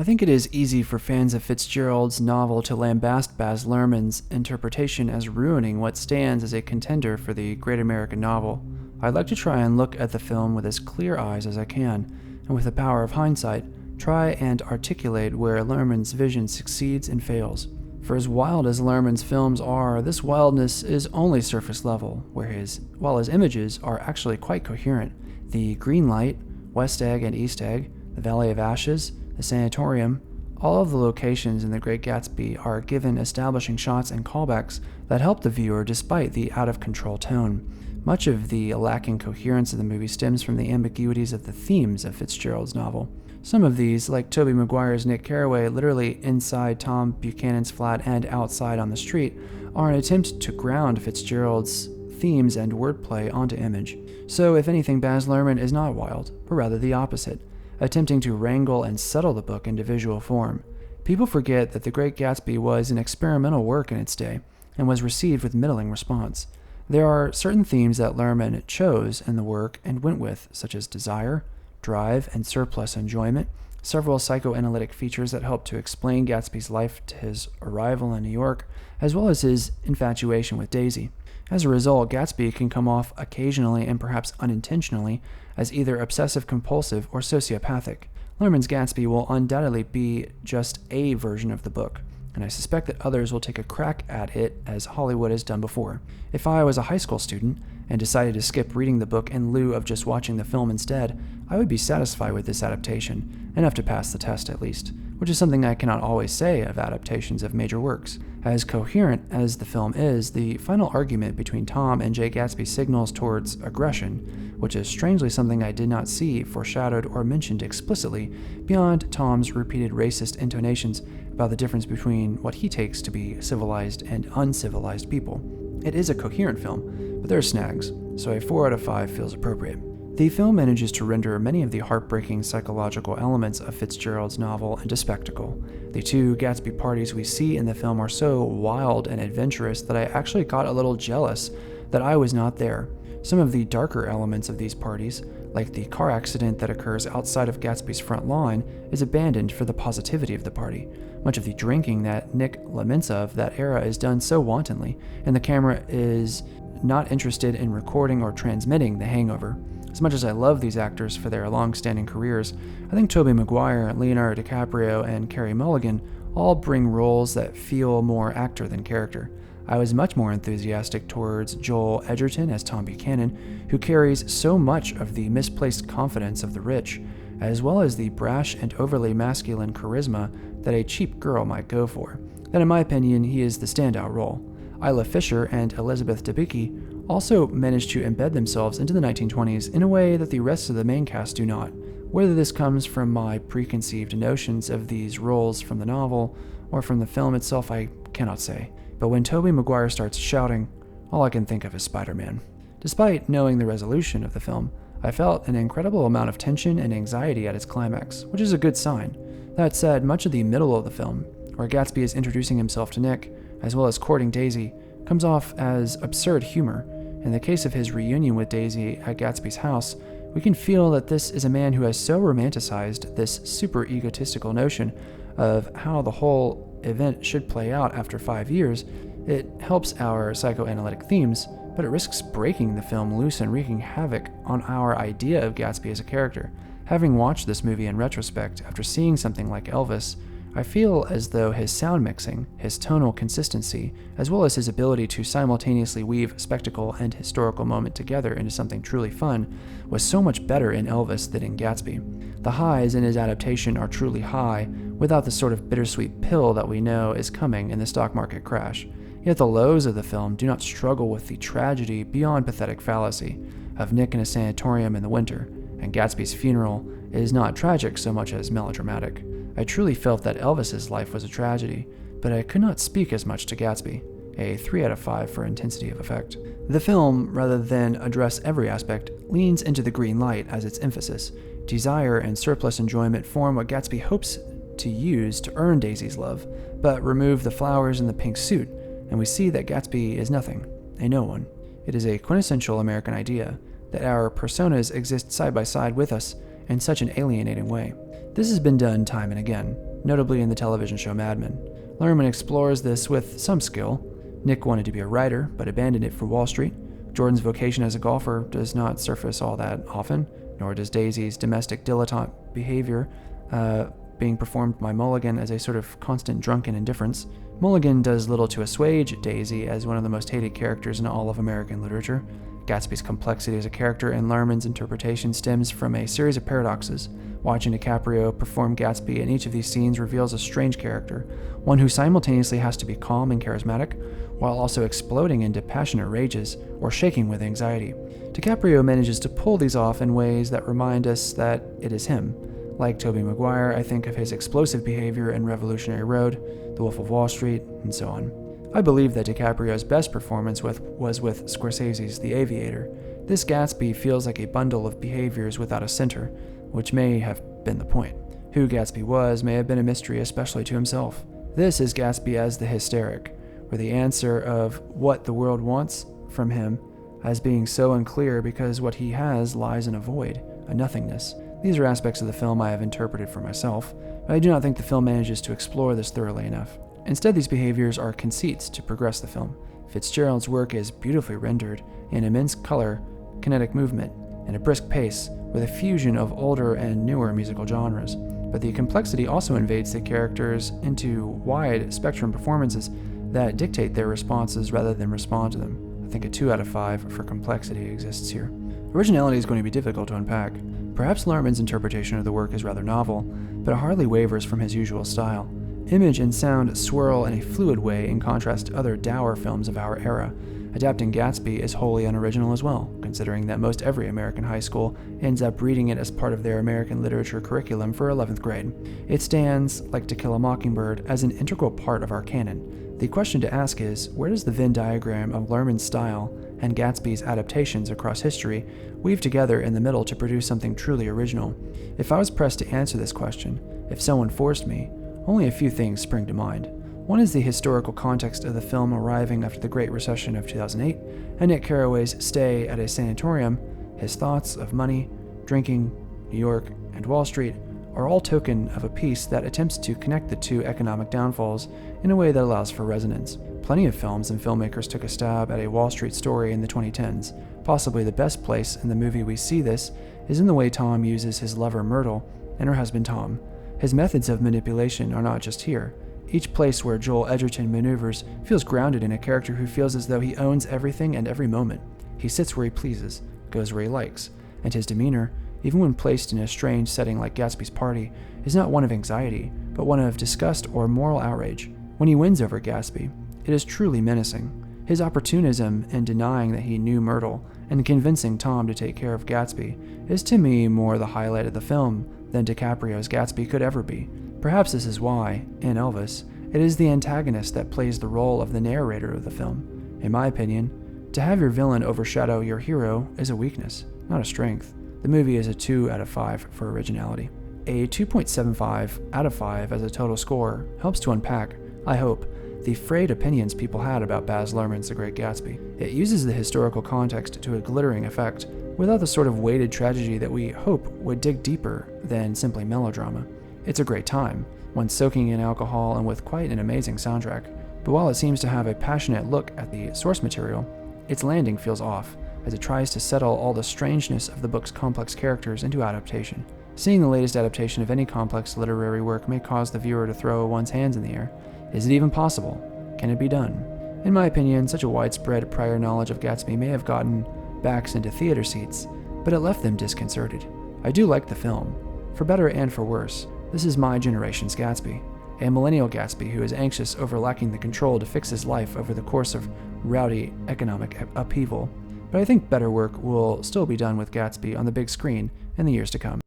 I think it is easy for fans of Fitzgerald's novel to lambast Baz Luhrmann's interpretation as ruining what stands as a contender for the great American novel. I'd like to try and look at the film with as clear eyes as I can, and with the power of hindsight, try and articulate where Luhrmann's vision succeeds and fails. For as wild as Luhrmann's films are, this wildness is only surface level, while his images are actually quite coherent. The green light, West Egg and East Egg, the Valley of Ashes, the sanatorium, all of the locations in The Great Gatsby are given establishing shots and callbacks that help the viewer despite the out-of-control tone. Much of the lacking coherence of the movie stems from the ambiguities of the themes of Fitzgerald's novel. Some of these, like Tobey Maguire's Nick Carraway literally inside Tom Buchanan's flat and outside on the street, are an attempt to ground Fitzgerald's themes and wordplay onto image. So, if anything, Baz Luhrmann is not wild, but rather the opposite, attempting to wrangle and settle the book into visual form. People forget that The Great Gatsby was an experimental work in its day, and was received with middling response. There are certain themes that Luhrmann chose in the work and went with, such as desire, drive, and surplus enjoyment, several psychoanalytic features that help to explain Gatsby's life to his arrival in New York, as well as his infatuation with Daisy. As a result, Gatsby can come off occasionally and perhaps unintentionally as either obsessive-compulsive or sociopathic. Luhrmann's Gatsby will undoubtedly be just a version of the book, and I suspect that others will take a crack at it as Hollywood has done before. If I was a high school student and decided to skip reading the book in lieu of just watching the film instead, I would be satisfied with this adaptation, enough to pass the test at least, which is something I cannot always say of adaptations of major works. As coherent as the film is, the final argument between Tom and Jay Gatsby signals towards aggression, which is strangely something I did not see foreshadowed or mentioned explicitly beyond Tom's repeated racist intonations about the difference between what he takes to be civilized and uncivilized people. It is a coherent film, but there are snags, so a 4 out of 5 feels appropriate. The film manages to render many of the heartbreaking psychological elements of Fitzgerald's novel into spectacle. The two Gatsby parties we see in the film are so wild and adventurous that I actually got a little jealous that I was not there. Some of the darker elements of these parties, like the car accident that occurs outside of Gatsby's front lawn, is abandoned for the positivity of the party. Much of the drinking that Nick laments of that era is done so wantonly, and the camera is not interested in recording or transmitting the hangover. As much as I love these actors for their long-standing careers, I think Tobey Maguire, Leonardo DiCaprio, and Carey Mulligan all bring roles that feel more actor than character. I was much more enthusiastic towards Joel Edgerton as Tom Buchanan, who carries so much of the misplaced confidence of the rich, as well as the brash and overly masculine charisma that a cheap girl might go for. Then in my opinion, he is the standout role. Isla Fisher and Elizabeth Debicki also managed to embed themselves into the 1920s in a way that the rest of the main cast do not. Whether this comes from my preconceived notions of these roles from the novel or from the film itself, I cannot say. But when Tobey Maguire starts shouting, all I can think of is Spider-Man. Despite knowing the resolution of the film, I felt an incredible amount of tension and anxiety at its climax, which is a good sign. That said, much of the middle of the film, where Gatsby is introducing himself to Nick, as well as courting Daisy, comes off as absurd humor. In the case of his reunion with Daisy at Gatsby's house, we can feel that this is a man who has so romanticized this super egotistical notion of how the whole event should play out after 5 years. It helps our psychoanalytic themes, but it risks breaking the film loose and wreaking havoc on our idea of Gatsby as a character. Having watched this movie in retrospect after seeing something like Elvis, I feel as though his sound mixing, his tonal consistency, as well as his ability to simultaneously weave spectacle and historical moment together into something truly fun, was so much better in Elvis than in Gatsby. The highs in his adaptation are truly high, without the sort of bittersweet pill that we know is coming in the stock market crash. Yet the lows of the film do not struggle with the tragedy beyond pathetic fallacy of Nick in a sanatorium in the winter, and Gatsby's funeral is not tragic so much as melodramatic. I truly felt that Elvis's life was a tragedy, but I could not speak as much to Gatsby, a 3 out of 5 for intensity of effect. The film, rather than address every aspect, leans into the green light as its emphasis. Desire and surplus enjoyment form what Gatsby hopes to use to earn Daisy's love, but remove the flowers and the pink suit, and we see that Gatsby is nothing, a no one. It is a quintessential American idea, that our personas exist side by side with us in such an alienating way. This has been done time and again. notably in the television show Mad Men. Lerman explores this with some skill. Nick wanted to be a writer, but abandoned it for Wall Street. Jordan's vocation as a golfer does not surface all that often, nor does Daisy's domestic dilettante behavior, being performed by Mulligan as a sort of constant drunken indifference. Mulligan does little to assuage Daisy as one of the most hated characters in all of American literature. Gatsby's complexity as a character and Lerman's interpretation stems from a series of paradoxes. Watching DiCaprio perform Gatsby in each of these scenes reveals a strange character, one who simultaneously has to be calm and charismatic, while also exploding into passionate rages or shaking with anxiety. DiCaprio manages to pull these off in ways that remind us that it is him. Like Tobey Maguire, I think of his explosive behavior in Revolutionary Road, The Wolf of Wall Street, and so on. I believe that DiCaprio's best performance was with Scorsese's The Aviator. This Gatsby feels like a bundle of behaviors without a center, which may have been the point. Who Gatsby was may have been a mystery, especially to himself. This is Gatsby as the hysteric, where the answer of what the world wants from him as being so unclear because what he has lies in a void, a nothingness. These are aspects of the film I have interpreted for myself, but I do not think the film manages to explore this thoroughly enough. Instead, these behaviors are conceits to progress the film. Fitzgerald's work is beautifully rendered in immense color, kinetic movement, and a brisk pace, with a fusion of older and newer musical genres. But the complexity also invades the characters into wide spectrum performances that dictate their responses rather than respond to them. I think a 2 out of 5 for complexity exists here. Originality is going to be difficult to unpack. Perhaps Lerman's interpretation of the work is rather novel, but it hardly wavers from his usual style. Image and sound swirl in a fluid way in contrast to other dour films of our era. Adapting Gatsby is wholly unoriginal as well, considering that most every American high school ends up reading it as part of their American literature curriculum for 11th grade. It stands, like To Kill a Mockingbird, as an integral part of our canon. The question to ask is, where does the Venn diagram of Lerman's style and Gatsby's adaptations across history weave together in the middle to produce something truly original? If I was pressed to answer this question, if someone forced me, only a few things spring to mind. One is the historical context of the film arriving after the Great Recession of 2008, and Nick Carraway's stay at a sanatorium, his thoughts of money, drinking, New York, and Wall Street are all token of a piece that attempts to connect the two economic downfalls in a way that allows for resonance. Plenty of films and filmmakers took a stab at a Wall Street story in the 2010s. Possibly the best place in the movie we see this is in the way Tom uses his lover Myrtle and her husband Tom. His methods of manipulation are not just here. Each place where Joel Edgerton maneuvers feels grounded in a character who feels as though he owns everything and every moment. He sits where he pleases, goes where he likes, and his demeanor, even when placed in a strange setting like Gatsby's party, is not one of anxiety, but one of disgust or moral outrage. When he wins over Gatsby, it is truly menacing. His opportunism in denying that he knew Myrtle and convincing Tom to take care of Gatsby is to me more the highlight of the film than DiCaprio's Gatsby could ever be. Perhaps this is why, in Elvis, it is the antagonist that plays the role of the narrator of the film. In my opinion, to have your villain overshadow your hero is a weakness, not a strength. The movie is a 2 out of 5 for originality. A 2.75 out of 5 as a total score helps to unpack, I hope, the frayed opinions people had about Baz Luhrmann's The Great Gatsby. It uses the historical context to a glittering effect, without the sort of weighted tragedy that we hope would dig deeper than simply melodrama. It's a great time, one soaking in alcohol and with quite an amazing soundtrack, but while it seems to have a passionate look at the source material, its landing feels off, as it tries to settle all the strangeness of the book's complex characters into adaptation. Seeing the latest adaptation of any complex literary work may cause the viewer to throw one's hands in the air. Is it even possible? Can it be done? In my opinion, such a widespread prior knowledge of Gatsby may have gotten backs into theater seats, but it left them disconcerted. I do like the film, for better and for worse. This is my generation's Gatsby, a millennial Gatsby who is anxious over lacking the control to fix his life over the course of rowdy economic upheaval. But I think better work will still be done with Gatsby on the big screen in the years to come.